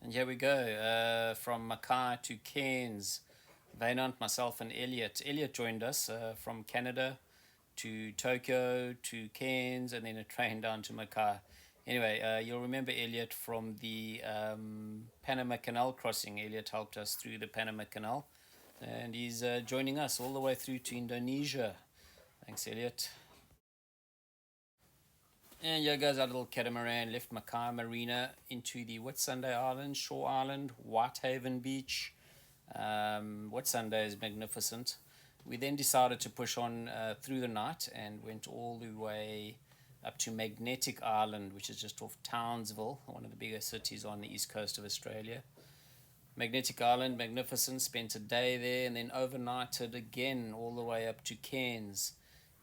And here we go, from Mackay to Cairns. Vainant, myself, and Elliot. Elliot joined us from Canada to Tokyo to Cairns, and then a train down to Mackay. Anyway, you'll remember Elliot from the Panama Canal crossing. Elliot helped us through the Panama Canal, and he's joining us all the way through to Indonesia. Thanks, Elliot. And here goes our little catamaran, left Mackay Marina into the Whitsunday Island, Shore Island, Whitehaven Beach. Whitsunday is magnificent. We then decided to push on through the night and went all the way up to Magnetic Island, which is just off Townsville, one of the bigger cities on the east coast of Australia. Magnetic Island, magnificent, spent a day there and then overnighted again all the way up to Cairns.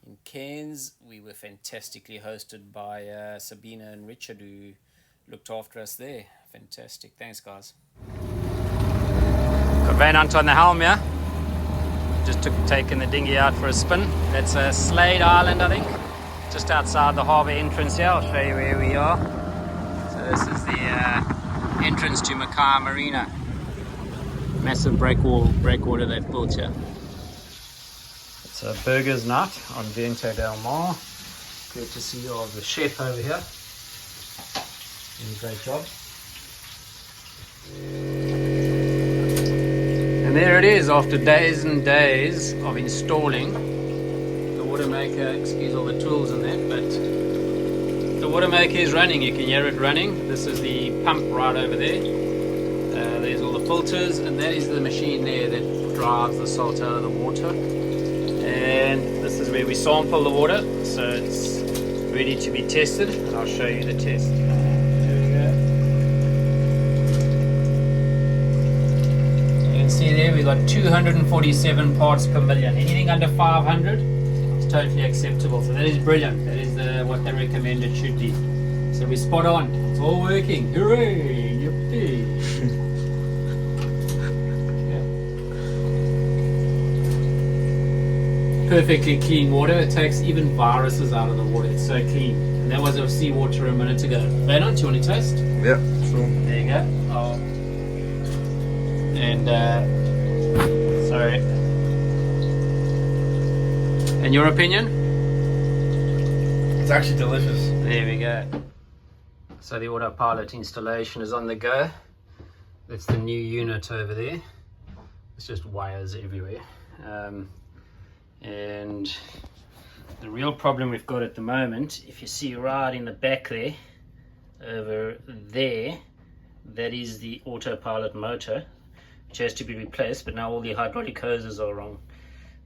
In Cairns, we were fantastically hosted by Sabina and Richard, who looked after us there. Fantastic. Thanks, guys. Got Vainant on the helm, yeah? Just taking the dinghy out for a spin. That's Slade Island, I think. Just outside the harbour entrance here. I'll show you where we are. So this is the entrance to Mackay Marina. Massive breakwater they've built here. It's a burgers night on Viento del Mar. Good to see all the chef over here. Doing a great job. And there it is, after days and days of installing the water maker. Excuse all the tools in there, but the water maker is running. You can hear it running. This is the pump right over there. There's all the filters, and that is the machine there that drives the salt out of the water. And this is where we sample the water, so it's ready to be tested, and I'll show you the test. There we go. You can see there we've got 247 parts per million. Anything under 500 is totally acceptable, so that is brilliant. That is what they recommend it should be. So we're spot on. It's all working. Hooray! Yippee! Perfectly clean water. It takes even viruses out of the water. It's so clean. And that was of seawater a minute ago. Vainant, do you want to taste? Yeah, sure. There you go. Oh. And sorry. And your opinion? It's actually delicious. There we go. So the autopilot installation is on the go. That's the new unit over there. It's just wires everywhere. And the real problem we've got at the moment, if you see right in the back there, over there, that is the autopilot motor, which has to be replaced, but now all the hydraulic hoses are wrong.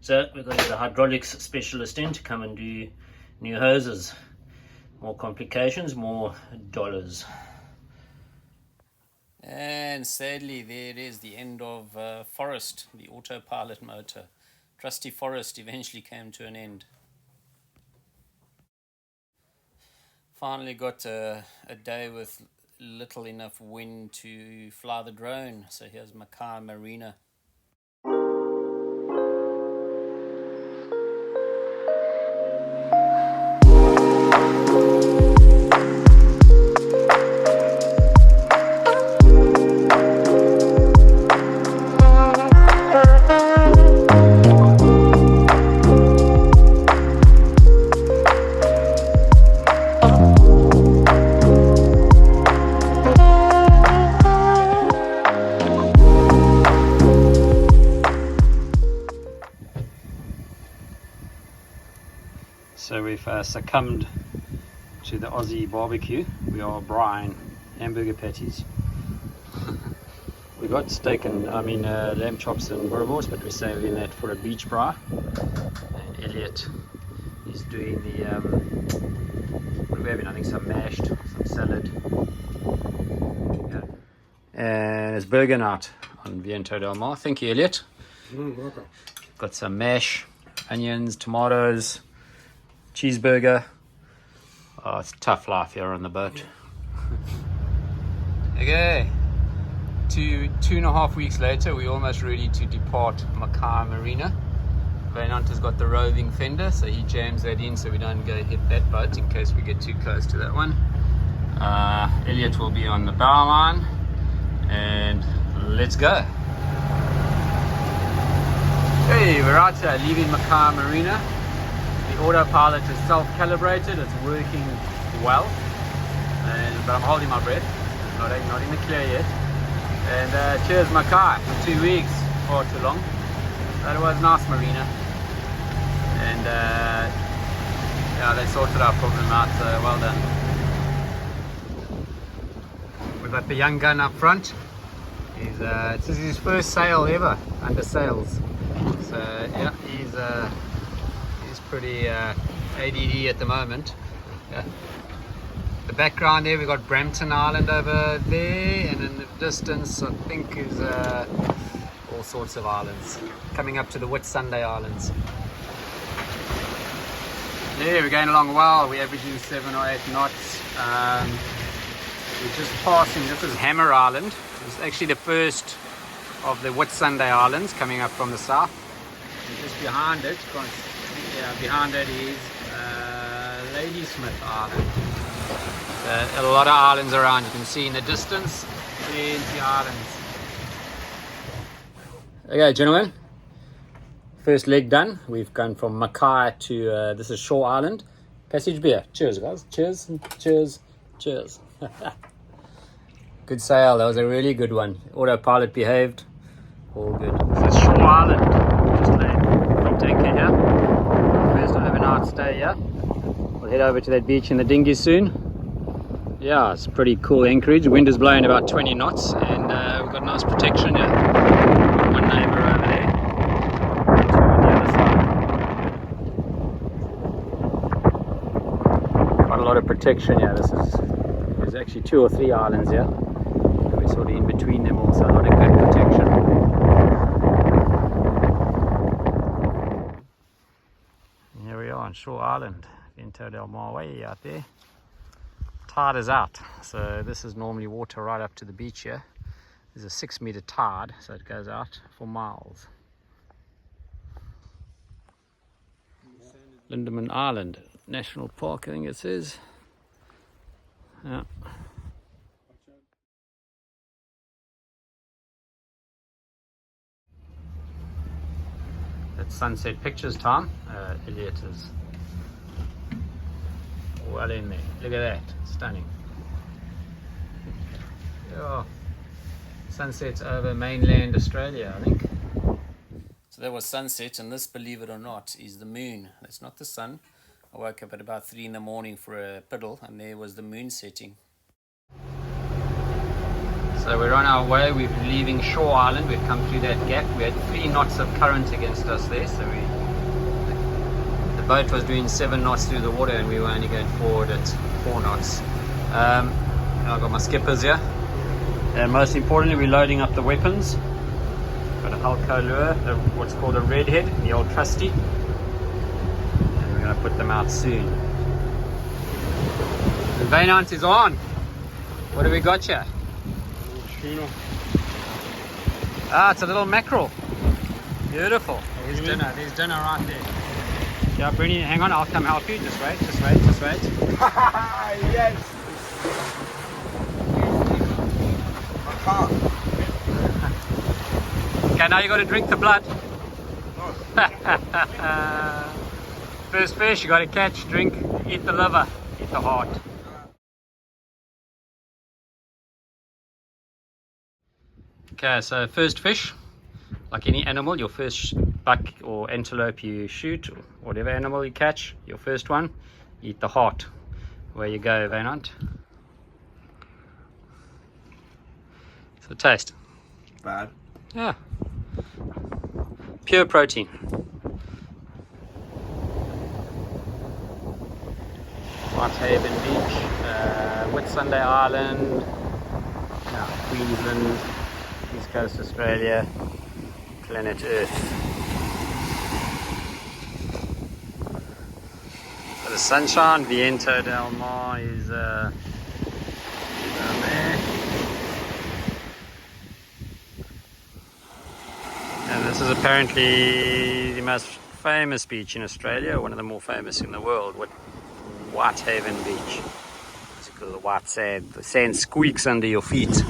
So we're going to get a hydraulics specialist in to come and do new hoses. More complications, more dollars. And sadly, there it is, the end of Forest, the autopilot motor. Trusty Forest eventually came to an end. Finally got a day with little enough wind to fly the drone. So here's Mackay Marina. So we've succumbed to the Aussie barbecue. We are Brian hamburger patties. We got steak and lamb chops and boerewors, but we're saving that for a beach braai. And Elliot is doing the what are we having? I think some mashed, some salad. Yeah. And it's burger night on Viento del Mar. Thank you, Elliot. Welcome. Got some mash, onions, tomatoes, cheeseburger. Oh, it's a tough life here on the boat. Okay, 2.5 weeks later, we're almost ready to depart Mackay Marina. Vainant has got the roving fender, so he jams that in so we don't go hit that boat in case we get too close to that one. Elliot will be on the bow line, and let's go. Hey, we're out here leaving Mackay Marina. The autopilot is self-calibrated, it's working well, but I'm holding my breath, not in the clear yet. And cheers Mackay, for 2 weeks, far too long. That was nice marina, and yeah, they sorted our problem out, so well done. We've got the young gun up front. This is his first sail ever under sails, so yeah, he's pretty ADD at the moment. Yeah. The background there, we've got Brampton Island over there, and in the distance I think is all sorts of islands coming up to the Whitsunday Islands. Yeah, we're going along well. We're averaging 7 or 8 knots. We're just passing, this is Hammer Island. It's actually the first of the Whitsunday Islands coming up from the south. And just behind it, is Ladysmith Island. A lot of islands around, you can see in the distance, plenty islands. Okay gentlemen, first leg done. We've gone from Mackay to, this is Shore Island. Passage beer. Cheers guys, cheers, cheers, cheers. Good sail, that was a really good one. Autopilot behaved, all good. This is Shore Island, just laid from anchor here. First overnight stay here. We'll head over to that beach in the dinghy soon. Yeah, it's a pretty cool anchorage. Wind is blowing about 20 knots, and we've got nice protection here. One neighbour over there, two on the other side. Quite a lot of protection here. There's actually 2 or 3 islands here. We're sort of in between them also, a lot of good protection. And here we are on Shore Island, Vento del Mar way out there. Tide is out, so this is normally water right up to the beach here. There's a 6-meter tide, so it goes out for miles. Lindeman Island National Park, I think it says. Yeah. It's sunset pictures time. Elliot is well in there. Look at that, stunning. Yeah. Sunsets over mainland Australia, I think. So that was sunset, and this, believe it or not, is the moon. It's not the sun. I woke up at about 3 in the morning for a piddle, and there was the moon setting. So we're on our way. We're leaving Shore Island. We've come through that gap. We had 3 knots of current against us there, so the boat was doing 7 knots through the water, and we were only going forward at 4 knots. I've got my skippers here. And most importantly, we're loading up the weapons. Got a Halco lure, what's called a redhead, the old trusty. And we're going to put them out soon. The Vainant is on. What have we got here? Tuna. Ah, it's a little mackerel. Beautiful. There's dinner. There's dinner right there. Yeah, Bruni, hang on, I'll come help you. Just wait, just wait, just wait. Yes! Okay, now you got to drink the blood. First fish you got to catch, drink, eat the liver, eat the heart. Okay, so first fish, like any animal, your first buck or antelope you shoot, or whatever animal you catch, your first one, eat the heart. Where you go, Vainant. So taste. Bad. Yeah. Pure protein. Whitehaven Beach, Whitsunday Island, Queensland, East Coast Australia, planet Earth. So the sunshine, Viento del Mar is down there. And this is apparently the most famous beach in Australia, one of the more famous in the world, Whitehaven Beach. It's because of the white sand. The sand squeaks under your feet.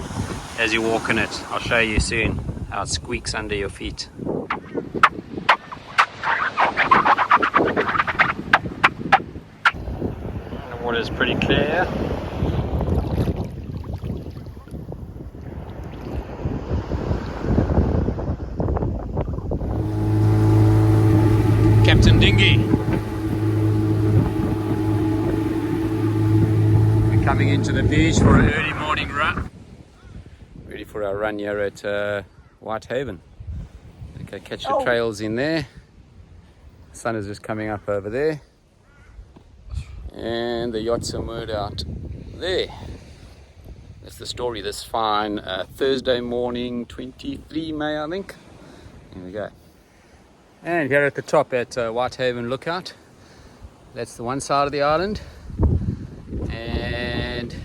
as you walk in it. I'll show you soon how it squeaks under your feet. And the water's pretty clear. Captain Dinghy. We're coming into the beach for an early morning run. Ready for our run here at Whitehaven. Okay, catch the trails in there. The sun is just coming up over there. And the yachts are moored out there. That's the story this fine Thursday morning, 23 May, I think. Here we go. And here at the top at Whitehaven Lookout, that's the one side of the island, and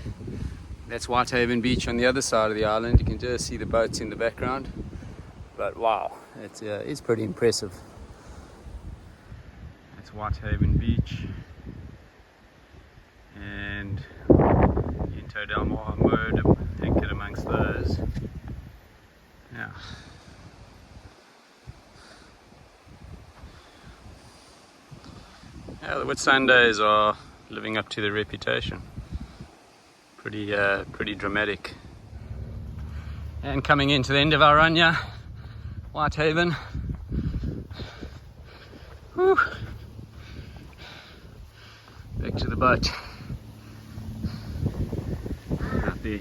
that's Whitehaven Beach on the other side of the island. You can just see the boats in the background, but wow, it's pretty impressive. That's Whitehaven Beach, and Into Del Mar moored anchored amongst those. Yeah. Yeah, the Whitsundays are living up to their reputation. Pretty dramatic. And coming into the end of our run here, Whitehaven. Whew. Back to the boat. Out there.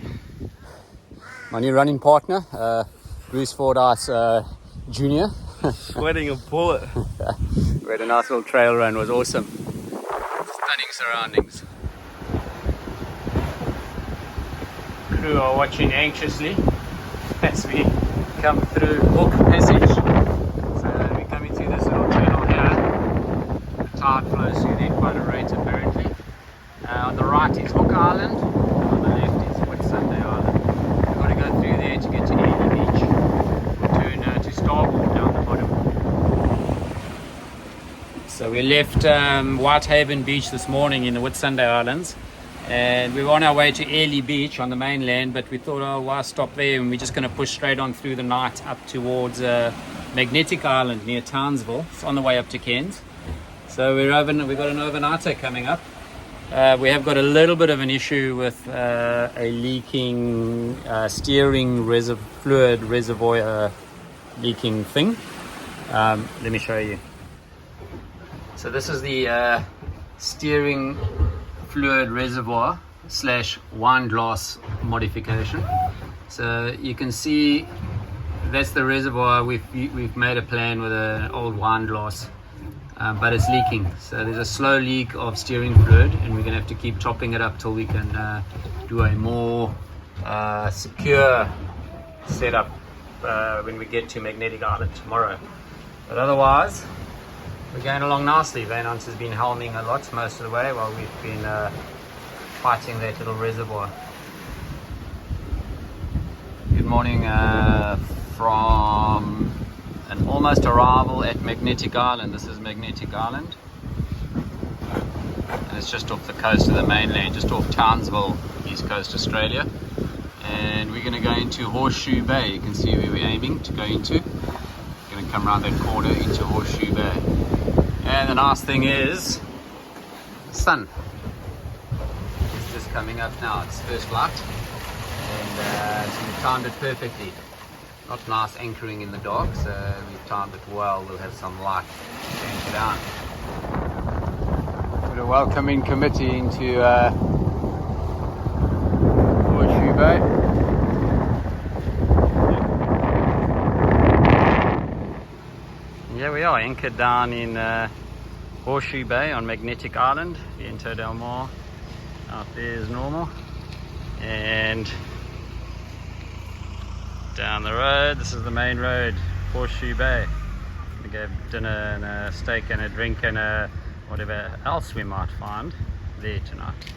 My new running partner, Bruce Fordyce Jr. Sweating a bullet. We had a nice little trail run, it was awesome. Stunning surroundings. Crew are watching anxiously as we come through Hook Passage. So we're coming through this little channel here. The tide flows through there quite a rate apparently. On the right is Hook Island, on the left is Whitsunday Island. We've got to go through there to get to Ely Beach. Turn to starboard down the bottom. So we left Whitehaven Beach this morning in the Whitsunday Islands, and we were on our way to Ely Beach on the mainland, but we thought, oh, why stop there, and we're just going to push straight on through the night up towards Magnetic Island near Townsville. It's on the way up to Cairns. So we've got an overnighter coming up. We have got a little bit of an issue with a leaking steering fluid reservoir leaking thing. Let me show you. So this is the steering fluid reservoir / wine glass modification. So you can see that's the reservoir. We've made a plan with an old wine glass, but it's leaking. So there's a slow leak of steering fluid, and we're going to have to keep topping it up till we can do a more secure setup when we get to Magnetic Island tomorrow. But otherwise, we're going along nicely. Vaynant has been helming a lot most of the way while we've been fighting that little reservoir. Good morning from an almost arrival at Magnetic Island. This is Magnetic Island, and it's just off the coast of the mainland, just off Townsville, East Coast Australia. And we're going to go into Horseshoe Bay. You can see where we're aiming to go into. We're going to come around that corner into Horseshoe Bay. And the nice thing is, the sun is just coming up now. It's first light, and so we've timed it perfectly. Not nice anchoring in the dark, so we've timed it well. We'll have some light to anchor down. Put a welcoming committee into Horseshoe Bay. Here we are, anchored down in Horseshoe Bay on Magnetic Island, Into Del Mar. Out there is normal. And down the road, this is the main road, Horseshoe Bay. We go dinner and a steak and a drink and whatever else we might find there tonight.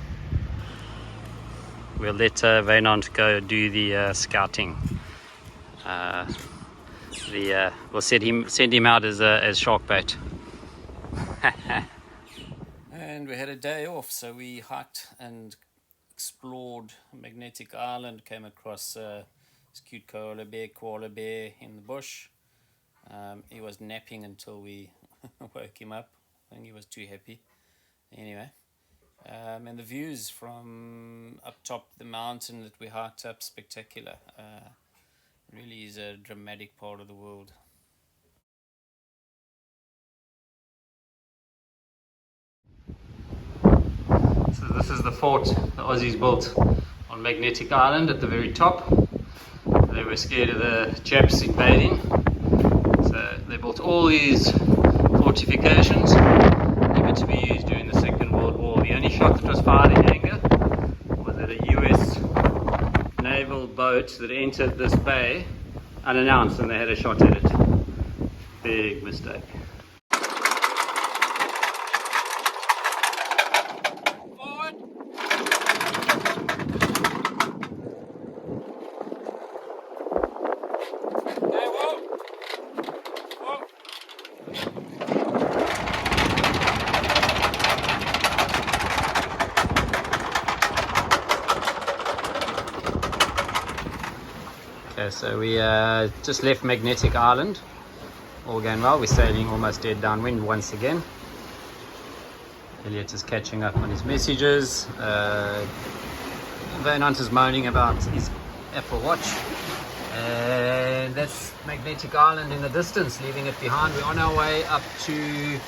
We'll let Vaynant go do the scouting. We'll send him out as shark bait. And we had a day off, so we hiked and explored Magnetic Island, came across This cute koala bear in the bush. He was napping until we woke him up. I think he was too happy. Anyway, and the views from up top the mountain that we hiked up, spectacular. Really is a dramatic part of the world. So this is the fort the Aussies built on Magnetic Island at the very top. They were scared of the Japs invading, so they built all these fortifications, never to be used during the Second World War. The only shot that was fired in anger was at a US naval boat that entered this bay unannounced, and they had a shot at it. Big mistake. Okay, so we just left Magnetic Island. All going well. We're sailing almost dead downwind once again. Elliot is catching up on his messages. Van Hunt is moaning about his Apple Watch. And that's Magnetic Island in the distance, leaving it behind. We're on our way up to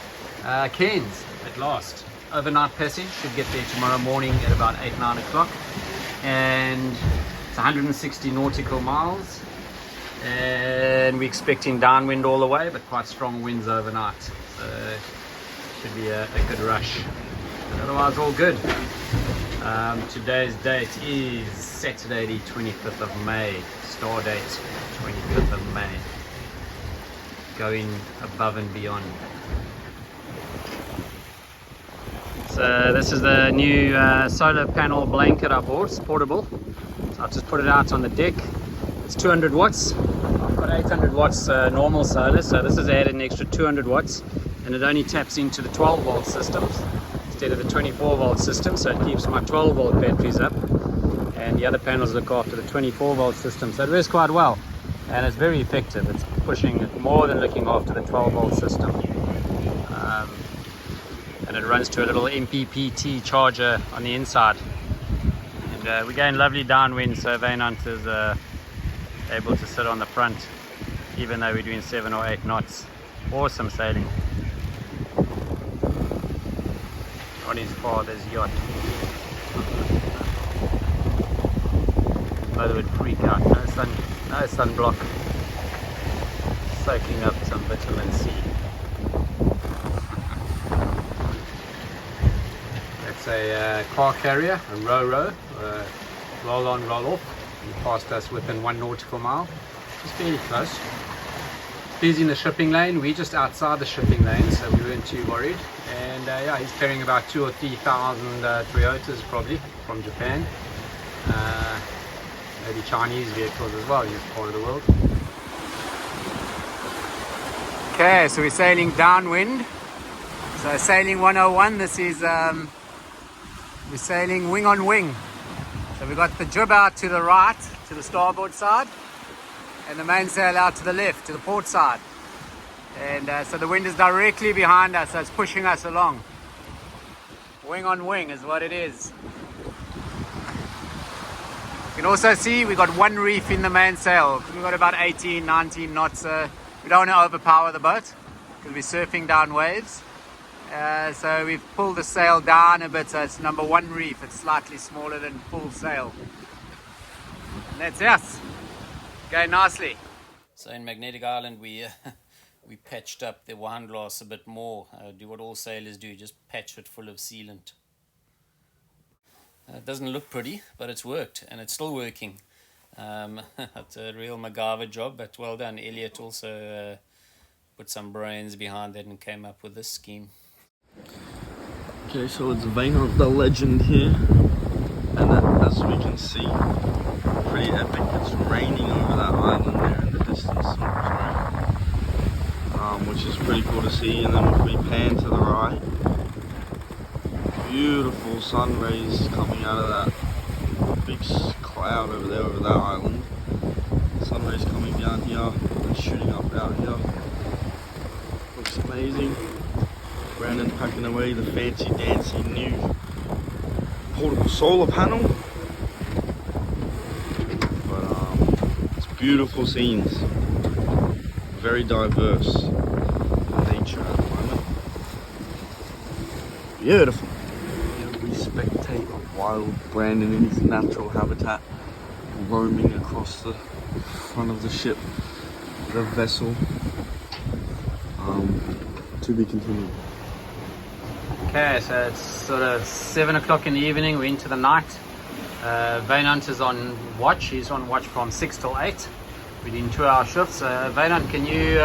Cairns at last. Overnight passage, should get there tomorrow morning at about 8-9 o'clock. And it's 160 nautical miles. And we're expecting downwind all the way, but quite strong winds overnight. So should be a good rush. But otherwise, all good. Today's date is Saturday the 25th of May. Star date 25th of May. Going above and beyond. So this is the new solar panel blanket I bought. It's portable. So I've just put it out on the deck. It's 200 watts. I've got 800 watts normal solar, so this has added an extra 200 watts, and it only taps into the 12 volt systems instead of the 24 volt system, so it keeps my 12 volt batteries up, and the other panels look after the 24 volt system, so it works quite well, and it's very effective. It's pushing more than looking after the 12 volt system, and it runs to a little MPPT charger on the inside. And we're getting lovely downwind, so Van Hunt is able to sit on the front even though we're doing 7 or 8 knots. Awesome sailing on his father's yacht. Mother would freak out. No sunblock, soaking up some vitamin C. That's a car carrier, a row, roll on, roll off. He passed us within 1 nautical mile. It's fairly close. He's in the shipping lane. We're just outside the shipping lane, so we weren't too worried. And yeah, he's carrying about 2,000 or 3,000 Toyotas probably from Japan. Maybe Chinese vehicles as well in this part of the world. Okay, so we're sailing downwind. So sailing 101. This is we're sailing wing on wing. So we've got the jib out to the right, to the starboard side, and the mainsail out to the left, to the port side. And so the wind is directly behind us, so it's pushing us along. Wing on wing is what it is. You can also see we've got 1 reef in the mainsail. We've got about 18, 19 knots. We don't want to overpower the boat because we're surfing down waves. So we've pulled the sail down a bit, so it's number 1 reef. It's slightly smaller than full sail. And that's us. Going nicely. So in Magnetic Island, we patched up the wine glass a bit more. Do what all sailors do, just patch it full of sealant. It doesn't look pretty, but it's worked, and it's still working. It's a real MacGyver job, but well done. Elliot also put some brains behind that and came up with this scheme. Okay, so it's Van Hunt the Legend here, and as we can see, pretty epic. It's raining over that island there in the distance, which is pretty cool to see. And then if we pan to the right, beautiful sun rays coming out of that big cloud over there over that island. amazing. Brandon packing away the fancy dancy new portable solar panel. But it's beautiful scenes. Very diverse nature at the moment. Beautiful. We spectate a wild Brandon in his natural habitat, roaming across the front of the ship, the vessel. To be continued. Okay, so it's sort of 7 o'clock in the evening. We're into the night. Vaynant is on watch. He's on watch from 6 till 8. We're doing 2-hour shifts. Vaynant, can you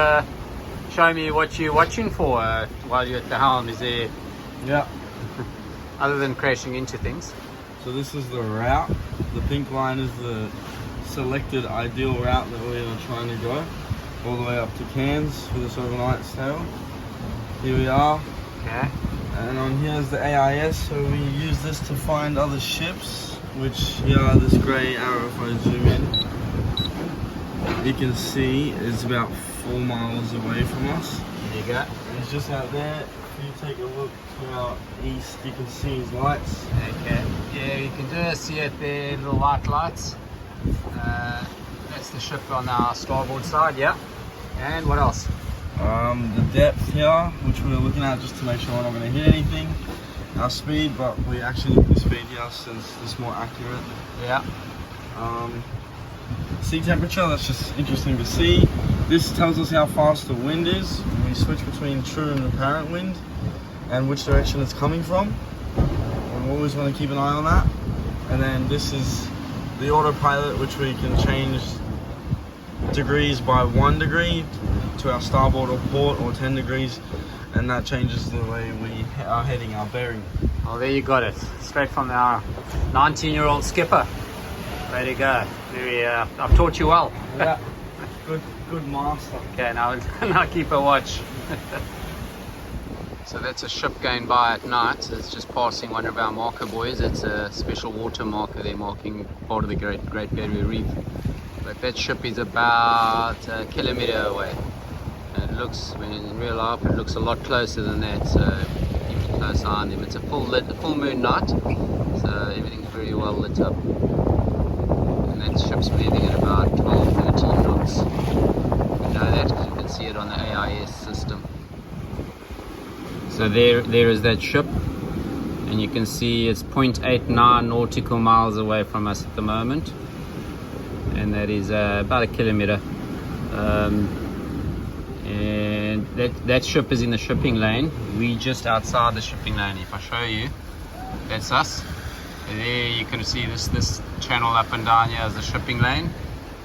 show me what you're watching for while you're at the helm? Is there, Yeah. other than crashing into things? So this is the route. The pink line is the selected ideal route that we are trying to go, all the way up to Cairns for this overnight sail. Here we are. Okay. And on here is the AIS, so we use this to find other ships, which here, this grey arrow, if I zoom in, you can see is about 4 miles away from us. There you go. It's just out there. If you take a look to our east, you can see his lights. Okay. Yeah, you can just see it there, little white lights. That's the ship on our starboard side, yeah. And what else? The depth here, which we're looking at just to make sure we're not going to hit anything. Our speed, but we actually look at the speed here since it's more accurate. Yeah. Sea temperature, that's just interesting to see. This tells us how fast the wind is. We switch between true and apparent wind and which direction it's coming from. We always want to keep an eye on that. And then this is the autopilot, which we can change degrees by 1 degree to our starboard or port, or 10 degrees, and that changes the way we are heading, our bearing. Well, there you got it. Straight from our 19-year-old skipper. Way to go. Very, I've taught you well. Yeah, good master. Okay, now keep a watch. So that's a ship going by at night. So it's just passing one of our marker buoys. It's a special water marker. They're marking part of the Great Barrier Reef. But that ship is about a kilometre away. And it looks, when in real life, it looks a lot closer than that. So keep a close eye on them. It's a full moon night, so everything's very well lit up. And that ship's moving at about 12, 13 knots. We know that because you can see it on the AIS system. So there is that ship, and you can see it's 0.89 nautical miles away from us at the moment, and that is about a kilometre. And that ship is in the shipping lane. We just outside the shipping lane. If I show you, that's us. And there you can see this channel up and down here is the shipping lane,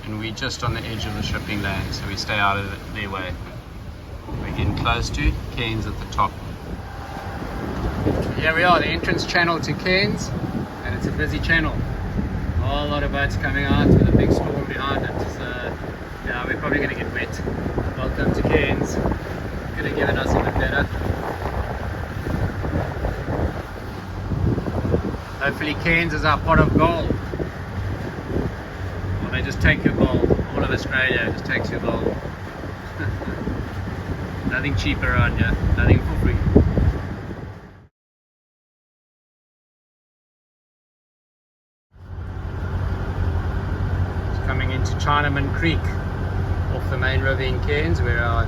and we're just on the edge of the shipping lane, so we stay out of their way. We're getting close to Cairns at the top. Here we are, the entrance channel to Cairns, and it's a busy channel. A whole lot of boats coming out with a big storm behind it. So yeah, we're probably going to get wet. Welcome to Cairns. Could have given us even better. Hopefully Cairns is our pot of gold. Or they just take your gold. All of Australia just takes your gold. Nothing cheap around here. Nothing for free. Coming into Chinaman Creek off the main river in Cairns, where our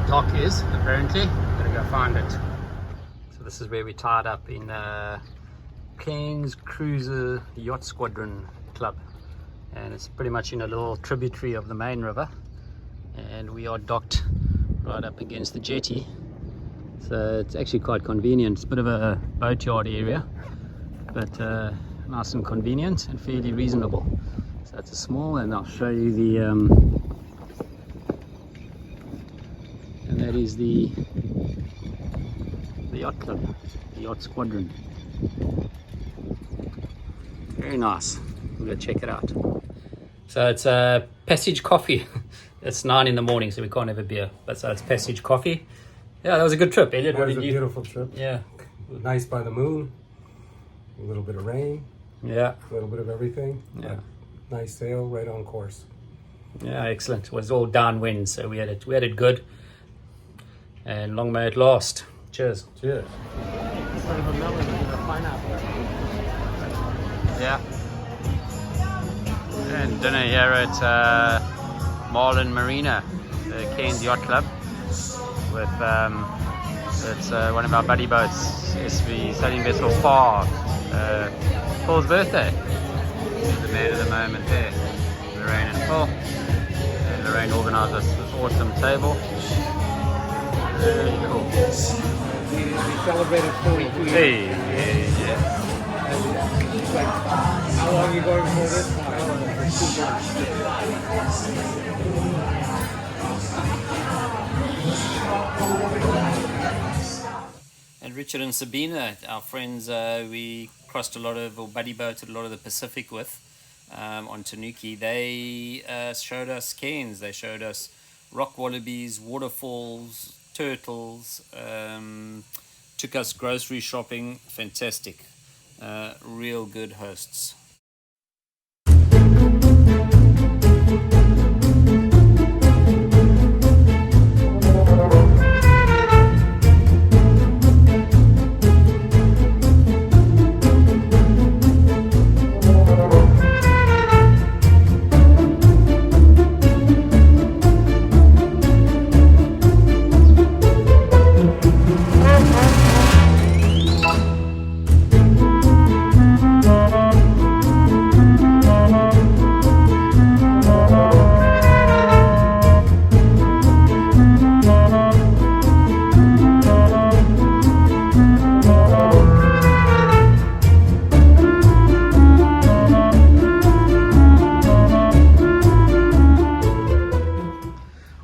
dock is apparently. Gotta go find it. So this is where we tied up in Cairns Cruiser Yacht Squadron Club, and it's pretty much in a little tributary of the main river, and we are docked right up against the jetty, so it's actually quite convenient. It's a bit of a boatyard area, but nice and convenient and fairly reasonable. So it's a small, and I'll show you the and that is the yacht club, the yacht squadron. Very nice. We'll go check it out. So it's Passage Coffee. It's 9 in the morning, so we can't have a beer, but so it's Passage Coffee. Yeah, that was a good trip, Elliot. That was a beautiful trip. Yeah. Nice by the moon, a little bit of rain, Yeah. a little bit of everything. Yeah. Nice sail, right on course. Yeah, excellent. It was all downwind, so we had it good. And long may it last. Cheers. Cheers. Instead of a melon, a pineapple. Yeah. And dinner here at Marlin Marina, the Cairns Yacht Club, with it's one of our buddy boats, SV sailing vessel Far. Paul's birthday. He's the man of the moment there. Lorraine and Paul. And Lorraine organised us this awesome table. Really cool. We celebrated 42 years. Hey, yeah. It's like, how long are you going for this? I don't know, for 2 months. And Richard and Sabina, our friends, we crossed a lot of, or buddy boated a lot of the Pacific with on Tanuki. They showed us Cairns. They showed us rock wallabies, waterfalls, turtles, took us grocery shopping. Fantastic. Real good hosts.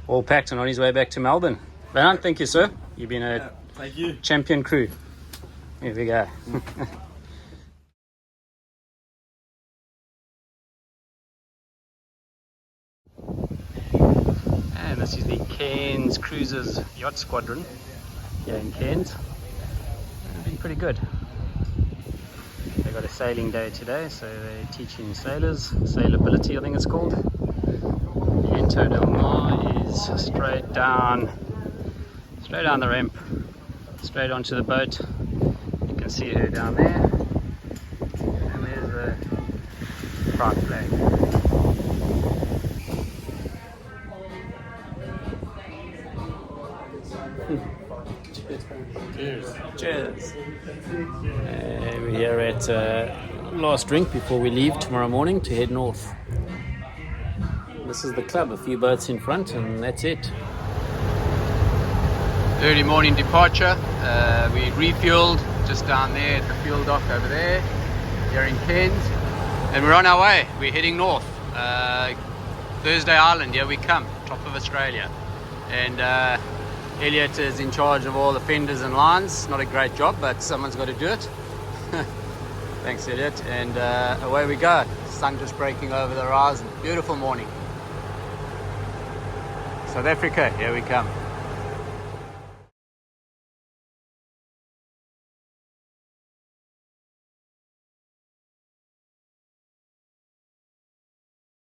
All packed and on his way back to Melbourne. Bernard, thank you, sir. You've been a Thank you. champion crew. Here we go. And this is the Cairns Cruises Yacht Squadron here in Cairns. It's been pretty good. They got a sailing day today, so they're teaching sailors, sailability I think it's called. The Ento Del Mar is straight down the ramp, straight onto the boat. You can see her down there, and there's the pride flag. Cheers. Cheers. We're here at last drink before we leave tomorrow morning to head north. This is the club, a few boats in front, and that's it. Early morning departure. We refueled just down there at the fuel dock over there, here in Cairns, and we're on our way. We're heading north. Thursday Island, here we come, top of Australia. And Elliot is in charge of all the fenders and lines. Not a great job, but someone's got to do it. Thanks, Elliot. And away we go. Sun just breaking over the horizon. Beautiful morning. South Africa, here we come.